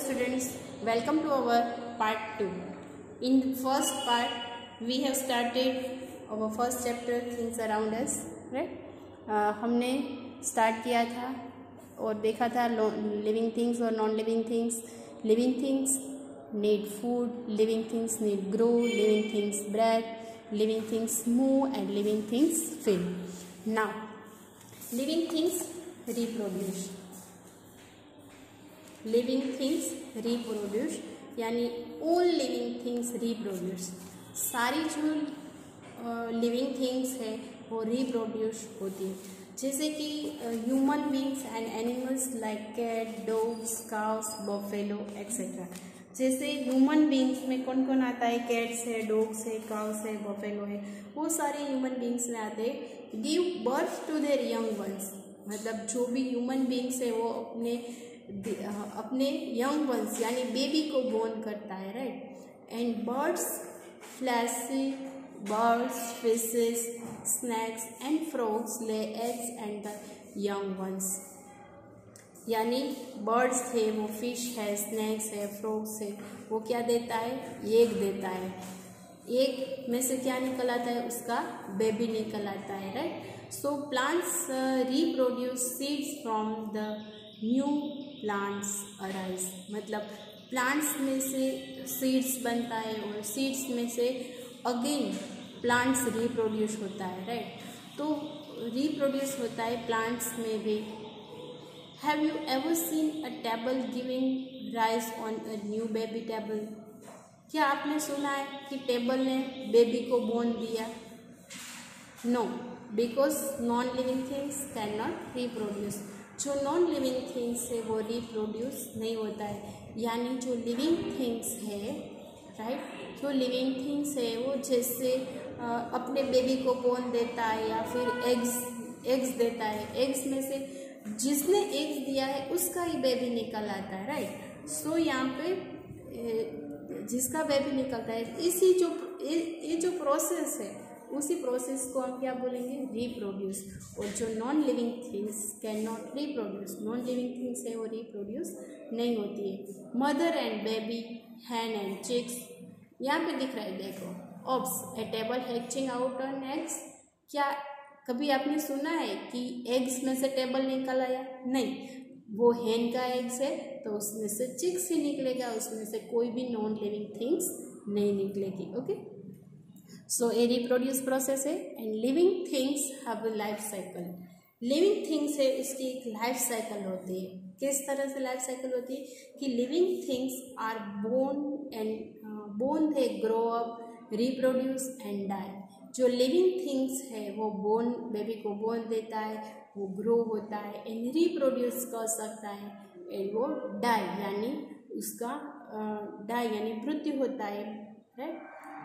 students, welcome to our part 2. In the first part, we have started our first chapter, things around us, right? हमने start किया था और देखा था living things और non living things. Living things need food, living things need grow, living things breathe, living things move and living things feel. Now, living things reproduce. Living things reproduce यानी all living things reproduce, सारी जो living things है वो reproduce होती है, जैसे कि human beings and animals like cat, dogs, cows, buffalo etcetera. जैसे ह्यूमन बींग्स में कौन कौन आता है? कैट्स है, डॉग्स है, काउस है, बफेलो है, वो सारे ह्यूमन बींग्स में आते हैं. Give birth to their young ones, मतलब जो भी ह्यूमन बींग्स है वो अपने यंग वंस यानी बेबी को बोर्न करता है, right. And birds, flashy birds, fishes, snakes and frogs lay eggs and the young ones. यानी बर्ड्स थे, वो फिश है, स्नैक्स है, फ्रॉग्स है, वो क्या देता है? एग देता है. एग में से क्या निकल आता है? उसका बेबी निकल आता है, right. So plants reproduce seeds from the new plants arise, मतलब प्लांट्स में से सीड्स बनता है और सीड्स में से अगेन प्लांट्स रिप्रोड्यूस होता है, राइट. तो रिप्रोड्यूस होता है प्लांट्स में भी. Have you ever seen a table giving rise on a new baby table? क्या आपने सुना है कि टेबल ने बेबी को बोर्न दिया? No, because non living things can not reproduce. जो नॉन लिविंग थिंग्स है वो रिप्रोड्यूस नहीं होता है, यानी जो लिविंग थिंग्स है, राइट, जो लिविंग थिंग्स है वो जैसे अपने बेबी को बोर्न देता है या फिर एग्स देता है. एग्स में से जिसने एग्स दिया है उसका ही बेबी निकल आता है, राइट. सो यहाँ पे जिसका बेबी निकलता है, इसी ये जो प्रोसेस है उसी प्रोसेस को हम क्या बोलेंगे? रिप्रोड्यूस. और जो non living things can not reproduce, non living things है वो रिप्रोड्यूस नहीं होती है. Mother and baby, hen and chicks, यहाँ पे दिख रहा है, देखो. ऑब्स, a table hatching out on eggs. क्या कभी आपने सुना है कि एग्स में से टेबल निकल आया? नहीं, वो हैन का एग्स है तो उसमें से चिक्स ही निकलेगा, उसमें से कोई भी नॉन लिविंग थिंग्स नहीं निकलेगी. ओके, सो ए रिप्रोड्यूस प्रोसेस है. And living things have a life cycle. Living things है उसकी एक लाइफ साइकिल होती है. किस तरह से लाइफ साइकिल होती है कि living things are born, they grow up, reproduce and die. जो लिविंग थिंग्स है वो बेबी को बोर्न देता है, वो ग्रो होता है एंड रिप्रोड्यूस कर सकता है एंड वो डाई यानी मृत्यु होता है, right.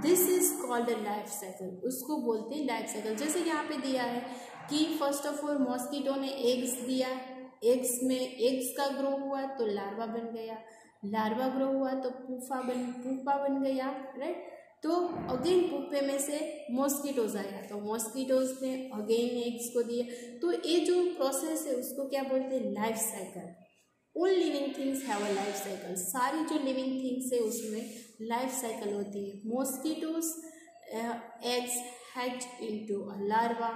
This is called a life cycle. उसको बोलते हैं लाइफ साइकिल. जैसे यहाँ पे दिया है कि फर्स्ट ऑफ ऑल मॉस्किटो ने एग्स दिया, एग्स में एग्स का ग्रो हुआ तो लार्वा बन गया, लार्वा ग्रो हुआ तो पुपा बन गया, राइट. तो अगेन पुपे में से मॉस्किटोज आया तो मॉस्किटोज ने अगेन एग्स को दिया. तो ये जो प्रोसेस है उसको क्या बोलते हैं? Life cycle. All living things have a life cycle. सारी जो लिविंग थिंग्स है उसमें लाइफ साइकिल होती है. Mosquitoes eggs hatch into a larva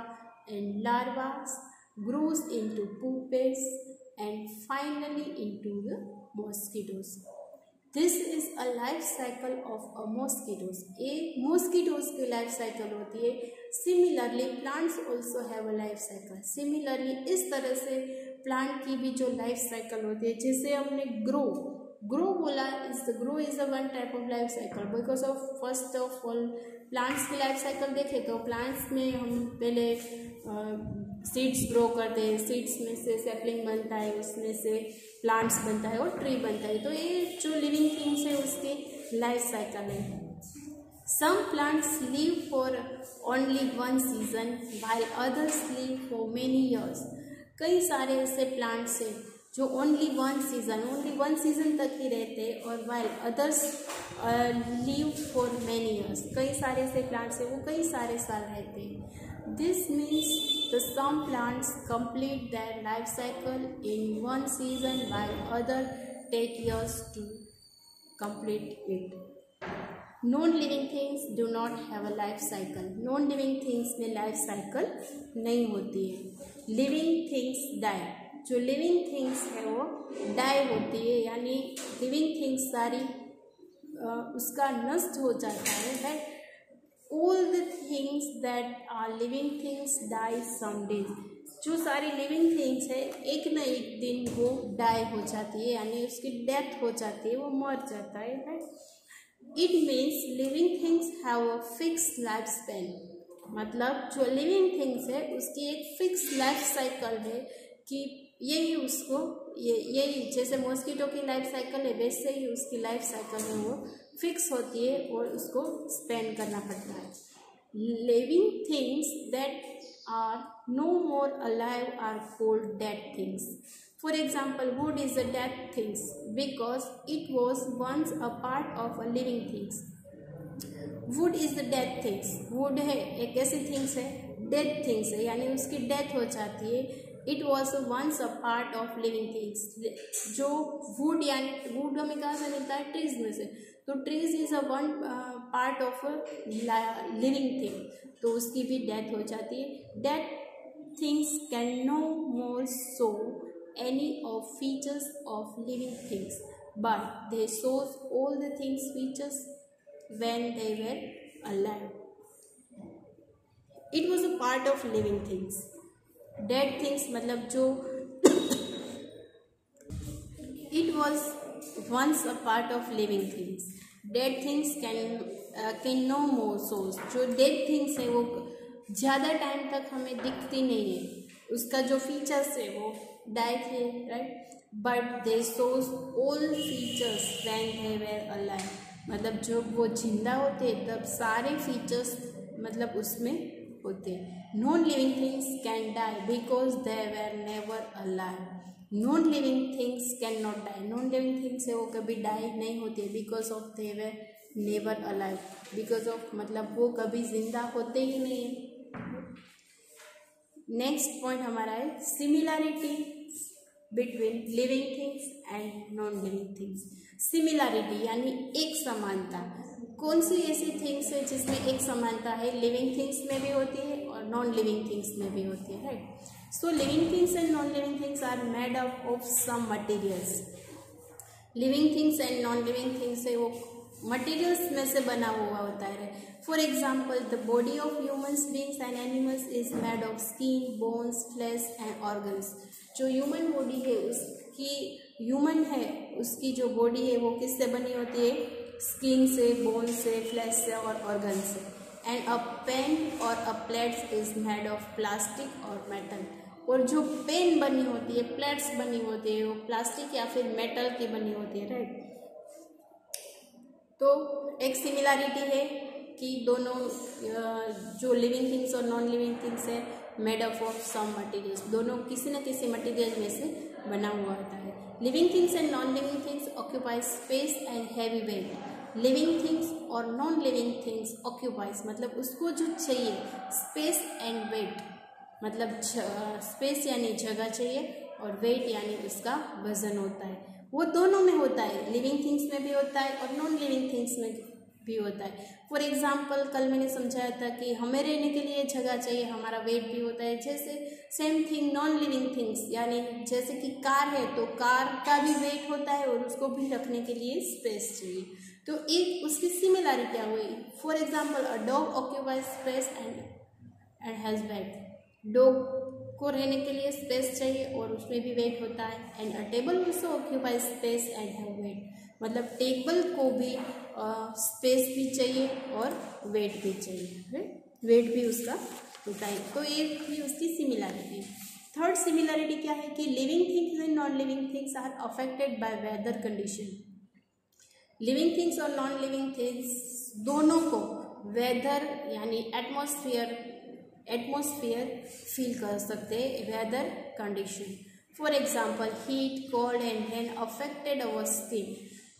and larva grows into pupas and finally into the mosquitoes. This is a life cycle of a mosquitoes. ये mosquitoes की life cycle होती है. Similarly plants also have a life cycle. Similarly इस तरह से plant की भी जो लाइफ साइकिल होती है, जैसे हमने ग्रो बोला, grow is a one type of life cycle because of first of all plants की लाइफ साइकिल देखें तो प्लांट्स में हम पहले सीड्स ग्रो करते हैं, सीड्स में से सैपलिंग बनता है, उसमें से प्लांट्स बनता है और ट्री बनता है. तो ये जो लिविंग थिंग्स है उसकी लाइफ साइकिल है. Some plants live for only one season while others live for many years. कई सारे ऐसे प्लांट्स हैं जो ओनली वन सीजन तक ही रहते हैं और while others live for many years. कई सारे ऐसे प्लांट्स हैं वो कई सारे साल रहते हैं. This means the some plants complete their life cycle in one season while other take years to complete it. Non-living things do not have a life cycle. Non-living things में life cycle नहीं होती है. Living things die. जो living things है वो die होती है, यानी living things सारी उसका नष्ट हो जाता है. That all the things that are living things die someday. जो सारी लिविंग थिंग्स है एक न एक दिन वो डाई हो जाती है, यानी उसकी डेथ हो जाती है, वो मर जाता है. It means living things have a fix life span. मतलब जो लिविंग थिंग्स है उसकी एक फिक्स लाइफ साइकिल है कि यही उसको यही जैसे मॉस्किटो की लाइफ साइकिल है वैसे ही उसकी लाइफ साइकिल है वो फिक्स होती है और उसको स्पेंड करना पड़ता है. Living things that are no more alive are called dead things. For example, wood is a dead thing because it was once a part of a living things. Wood is the dead things. Wood है एक ऐसी things है dead things है, यानी उसकी death हो जाती है. It was once a part of living things. जो wood यानी wood हमें कहाँ से मिलता है? trees में से. तो trees is a one part of a living thing. तो उसकी भी डेथ हो जाती है. Dead things can no more show any of features of living things but they shows all the things features when they were alive. It was a part of living things. Dead things मतलब जो it was once a part of living things. Dead things can no more shows. जो dead things है वो ज़्यादा time तक हमें दिखती नहीं है, उसका जो फीचर्स है वो डाई थे, right. But they shows all features when they were alive. मतलब जब वो जिंदा होते तब सारे फीचर्स मतलब उसमें होते. Non living things can die because they were never alive. Non living things can not die. Non living things है वो कभी डाई नहीं होती because of they were never alive. Because of मतलब वो कभी जिंदा होते ही नहीं है. नेक्स्ट पॉइंट हमारा है similarity between living things and non living things. Similarity यानी एक समानता. कौन सी ऐसी थिंग्स है जिसमें एक समानता है? लिविंग थिंग्स में भी होती है और नॉन लिविंग थिंग्स में भी होती है, right. So living things and non living things are made up of some materials. Living things and non living things है वो मटेरियल्स में से बना हुआ होता है. For example the body of humans beings and animals is made of skin, bones, flesh and organs. जो human body है उसकी ह्यूमन है उसकी जो बॉडी है वो किससे बनी होती है? स्किन से, बोन से, फ्लैश से और ऑर्गन से. एंड अ पेन और अ plate is made of plastic और मेटल. और जो पेन बनी होती है, प्लेट्स बनी होती है वो प्लास्टिक या फिर मेटल की बनी होती है, राइट. तो एक सिमिलैरिटी है कि दोनों जो लिविंग थिंग्स और नॉन लिविंग थिंग्स है made up of some materials. दोनों किसी न किसी मटेरियल में से बना हुआ होता है. Living things and non living things occupy space and heavy weight. Living things और नॉन लिविंग थिंग्स ऑक्यूपाइज मतलब उसको जो चाहिए स्पेस एंड वेट. मतलब स्पेस यानी जगह चाहिए और वेट यानी उसका वजन होता है. वो दोनों में होता है. लिविंग थिंग्स में भी होता है और नॉन लिविंग थिंग्स में भी होता है. फॉर एग्जाम्पल कल मैंने समझाया था कि हमें रहने के लिए जगह चाहिए, हमारा वेट भी होता है. जैसे same thing non living things यानी जैसे कि कार है तो कार का भी वेट होता है और उसको भी रखने के लिए स्पेस चाहिए. तो एक उसकी सिमिलैरिटी क्या हुई? For example a dog occupies space and has weight. Dog को रहने के लिए स्पेस चाहिए और उसमें भी वेट होता है. And a table also occupies space and have weight. मतलब टेबल को भी स्पेस भी चाहिए और वेट भी चाहिए, वेट भी उसका होता है. तो ये भी उसकी सिमिलैरिटी. थर्ड सिमिलैरिटी क्या है कि living things and non living things are affected by weather condition. Living things और नॉन लिविंग थिंग्स दोनों को वेदर यानी एटमॉस्फेयर फील कर सकते हैं, weather condition. For example heat, cold and rain affected our skin.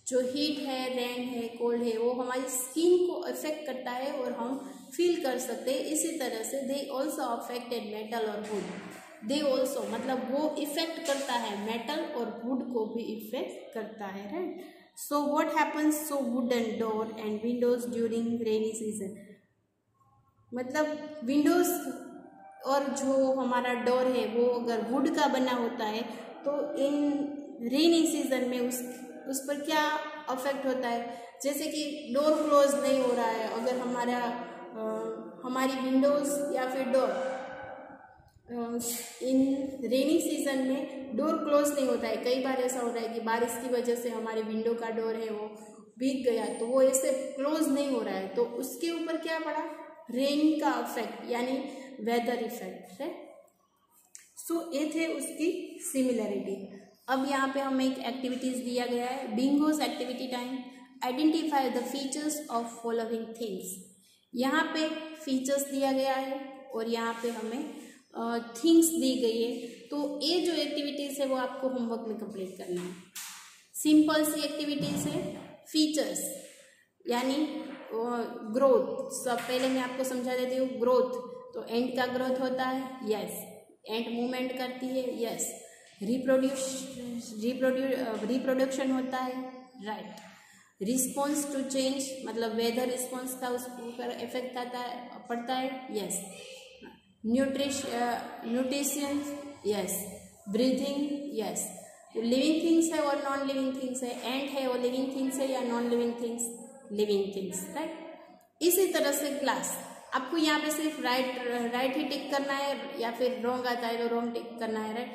जो हीट है, rain है, कोल्ड है वो हमारी स्किन को अफेक्ट करता है और हम फील कर सकते हैं. इसी तरह से दे ऑल्सो अफेक्टेड मेटल और वुड. दे ऑल्सो मतलब वो इफेक्ट करता है, मेटल और वुड को भी इफेक्ट करता है, right. So what happens to wooden door and windows during rainy season, मतलब विंडोज और जो हमारा डोर है वो अगर वुड का बना होता है तो इन रेनी सीजन में उस पर क्या अफेक्ट होता है, जैसे कि डोर क्लोज नहीं हो रहा है, अगर हमारी विंडोज या फिर डोर इन रेनी सीजन में डोर क्लोज नहीं होता है। कई बार ऐसा होता है कि बारिश की वजह से हमारे विंडो का डोर है वो भीग गया, तो वो ऐसे क्लोज नहीं हो रहा है, तो उसके ऊपर क्या पड़ा, रेन का इफेक्ट यानी वेदर इफेक्ट है। सो ये थे उसकी सिमिलरिटी। अब यहाँ पे हमें एक एक्टिविटीज दिया गया है, bingos activity time. Identify the features of following things. यहाँ पे फीचर्स दिया गया है और यहाँ पे हमें थिंग्स दी गई है, तो ये जो एक्टिविटीज है वो आपको होमवर्क में कंप्लीट करना है। सिंपल सी एक्टिविटीज है। फीचर्स यानी ग्रोथ, सब पहले मैं आपको समझा देती हूँ। ग्रोथ तो एंड का ग्रोथ होता है, यस। एंड मूवमेंट करती है, यस। रिप्रोडक्शन होता है, राइट। रिस्पॉन्स टू चेंज मतलब वेदर रिस्पॉन्स का उस ऊपर इफेक्ट पड़ता है, yes. Nutrition, yes. Breathing, yes. Living things है और नॉन लिविंग थिंग्स है, एंड है और लिविंग थिंग्स है या non living things, living things, right. इसी तरह से क्लास, आपको यहाँ पे सिर्फ राइट ही टिक करना है या फिर रॉन्ग आता है तो रॉन्ग टिक करना है, राइट।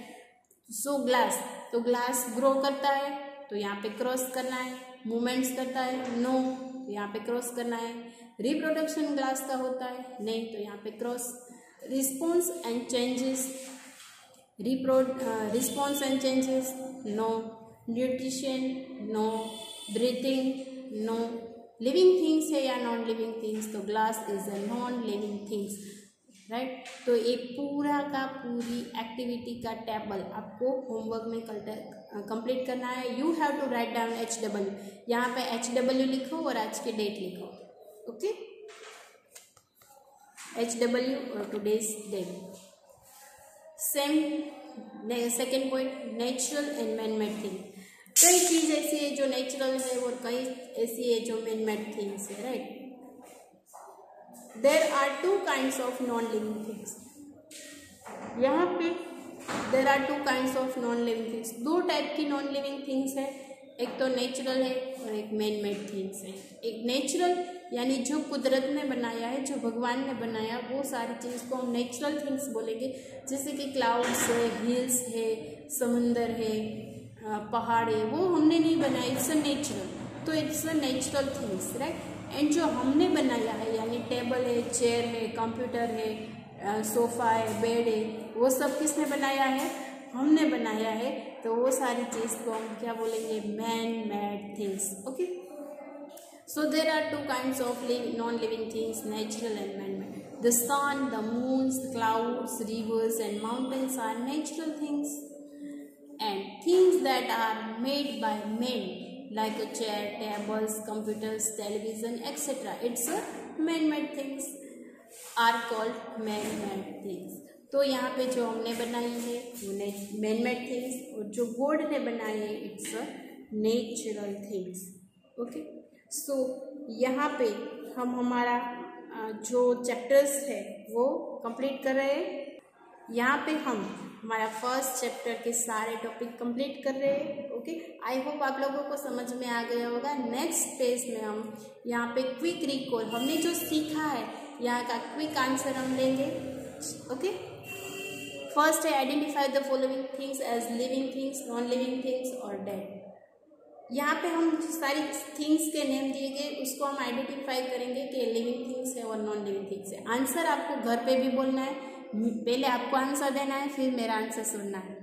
सो ग्लास, तो ग्लास ग्रो करता है तो यहाँ पे क्रॉस करना है। मूवमेंट्स करता है, नो, तो यहाँ पे क्रॉस करना है। रिप्रोडक्शन ग्लास का होता है, नहीं, तो यहाँ पे cross. Response and changes, response and changes, no. Nutrition, no. Breathing, no. Living things है या नॉन लिविंग थिंग्स, तो glass is a non living things, right. तो ये पूरा का पूरी एक्टिविटी का टेबल आपको होमवर्क में कंप्लीट करना है। You have to write down HW, यहाँ पे HW लिखो और आज की डेट लिखो, ओके। HW और today's date. Second point, natural and man made thing. कई चीज ऐसी है जो नेचुरल है और कई ऐसी है जो मैन मेड थिंग्स है, right. There are two kinds of non living things. यहाँ पे there are two kinds of non living things, दो टाइप की नॉन लिविंग थिंग्स है, एक तो नेचुरल है और एक मैन मेड थिंग्स है। एक नेचुरल यानी जो कुदरत ने बनाया है, जो भगवान ने बनाया, वो सारी चीज़ को हम नेचुरल थिंग्स बोलेंगे, जैसे कि क्लाउड्स है, हिल्स है, समुंदर है, पहाड़ है, वो हमने नहीं बनाया, इट्स अ नेचुरल, तो it's a natural things, right. And जो हमने बनाया है यानी टेबल है, चेयर है, कंप्यूटर है, सोफा है, बेड है, वो सब किसने बनाया है, हमने बनाया है, तो वो सारी चीज़ को हम क्या बोलेंगे, man made things, okay. So there are two kinds of non living things, natural and man made. The sun, the moons, clouds, rivers and mountains are natural things, and things that are made by men like a chair, tables, computers, television, etc. It's a man-made things are called man-made things. तो यहाँ पे जो हमने बनाई है वो man-made things और जो गॉड ने बनाई है it's a natural things, okay. So यहाँ पे हम हमारा जो चैप्टर्स है वो कंप्लीट कर रहे हैं। यहाँ पे हम हमारा फर्स्ट चैप्टर के सारे टॉपिक कंप्लीट कर रहे हैं, ओके। आई होप आप लोगों को समझ में आ गया होगा। नेक्स्ट पेज में हम यहाँ पे क्विक रिकॉल, हमने जो सीखा है यहाँ का क्विक आंसर हम लेंगे, ओके। फर्स्ट है identify the following things as living things, non living things और डेड। यहाँ पे हम सारी थिंग्स के नेम दिए गए उसको हम आइडेंटिफाई करेंगे कि लिविंग थिंग्स है और नॉन लिविंग थिंग्स है। आंसर आपको घर पे भी बोलना है, पहले आपको आंसर देना है फिर मेरा आंसर सुनना है।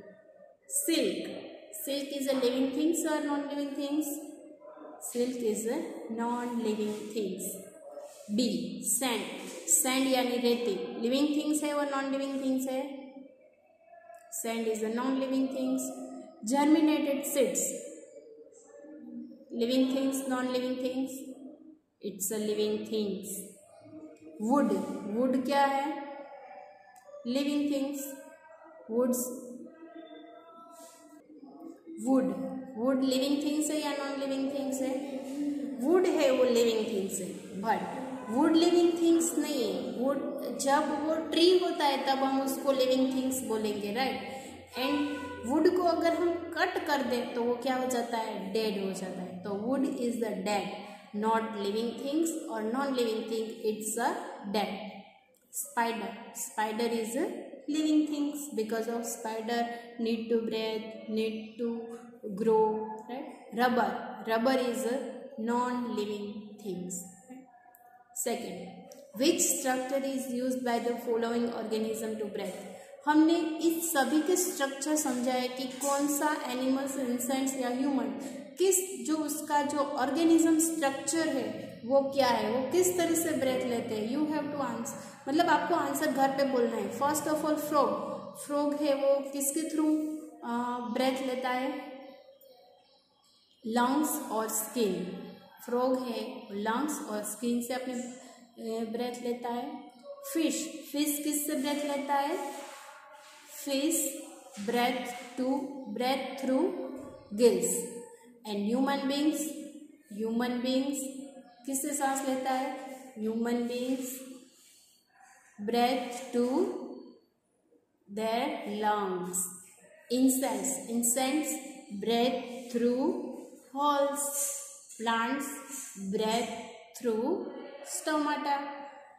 Silk, silk is a living things और non living things, silk is a non living things. B, sand, sand यानी रेती, लिविंग थिंग्स है और नॉन लिविंग थिंग्स है, sand is a non living things. Germinated seeds, living things, non living things, it's a living things. Wood, wood क्या है, living things, woods, wood living things है या non living things है? Wood है वो living things है, but would living things नहीं है। वुड जब वो ट्री होता है तब हम उसको लिविंग थिंग्स बोलेंगे, राइट। एंड वुड को अगर हम कट कर दें तो वो क्या हो जाता है? डेड हो जाता है। तो wood is the dead, not living things और non living thing, it's a dead. Spider is a living things because of spider need to breathe, need to grow, right? Rubber is a non-living things. Second, which structure is used by the following organism to breathe? हमने इस सभी के structure समझा है कि कौन सा animals, insects या ह्यूमन किस जो उसका जो ऑर्गेनिज्म स्ट्रक्चर है वो क्या है, वो किस तरह से ब्रेथ लेते हैं। यू हैव टू आंसर, मतलब आपको आंसर घर पे बोलना है। फर्स्ट ऑफ ऑल फ्रॉग है वो किसके थ्रू ब्रेथ लेता है? लंग्स और स्किन। फ्रॉग है लंग्स और स्किन से अपने ब्रेथ लेता है। फिश किससे ब्रेथ लेता है? Fish breathe through gills. And human beings किससे सांस लेता है? Human beings breathe to their lungs. Insects breathe through holes. Plants breathe through stomata.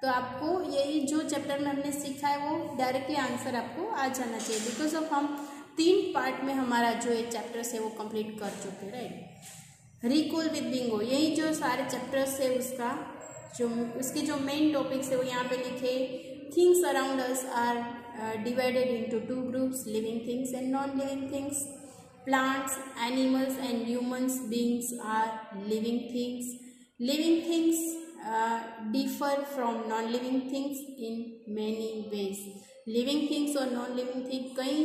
तो आपको यही जो चैप्टर में हमने सीखा है वो डायरेक्टली आंसर आपको आ जाना चाहिए, बिकॉज ऑफ हम 3 पार्ट में हमारा जो ये चैप्टर्स है वो कंप्लीट कर चुके, राइट। रिकॉल विद बिंगो, यही जो सारे चैप्टर्स है उसके जो मेन टॉपिक्स है वो यहाँ पे लिखे। Things around us are divided into 2 groups, living things and non living things. Plants, animals and humans beings are living things. Living things differ from non-living things in many ways. Living things और non-living things कई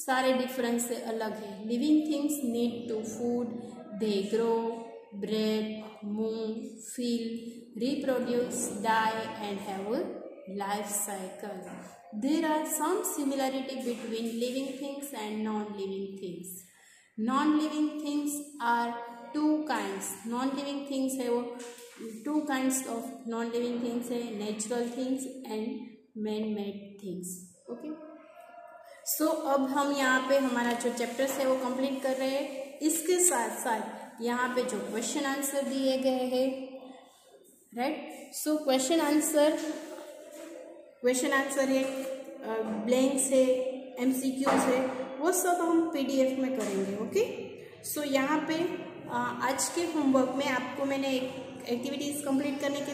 सारे difference से अलग है। Living things need to food, they grow, breathe, move, feel, reproduce, die and have a life cycle. There are some similarity between living things and non-living things. Non-living things are 2 kinds. Non-living things है वो 2 kinds of non-living things है, natural things and man-made things. Okay. So अब हम यहाँ पे हमारा जो chapters है वो कंप्लीट कर रहे हैं। इसके साथ साथ यहाँ पे जो क्वेश्चन आंसर दिए गए हैं, राइट। सो क्वेश्चन आंसर है, ब्लैंक्स है, MCQs है, वो सब हम PDF में करेंगे। ओके। सो यहाँ पे आज के होमवर्क में आपको मैंने एक एक्टिविटीज़ कंप्लीट करने के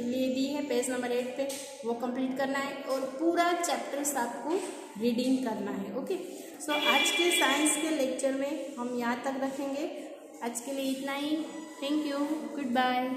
लिए दी है, पेज नंबर 8 पे वो कंप्लीट करना है और पूरा चैप्टर्स आपको रीडिंग करना है। ओके। सो आज के साइंस के लेक्चर में हम यहाँ तक रखेंगे। आज के लिए इतना ही। Thank you, good bye.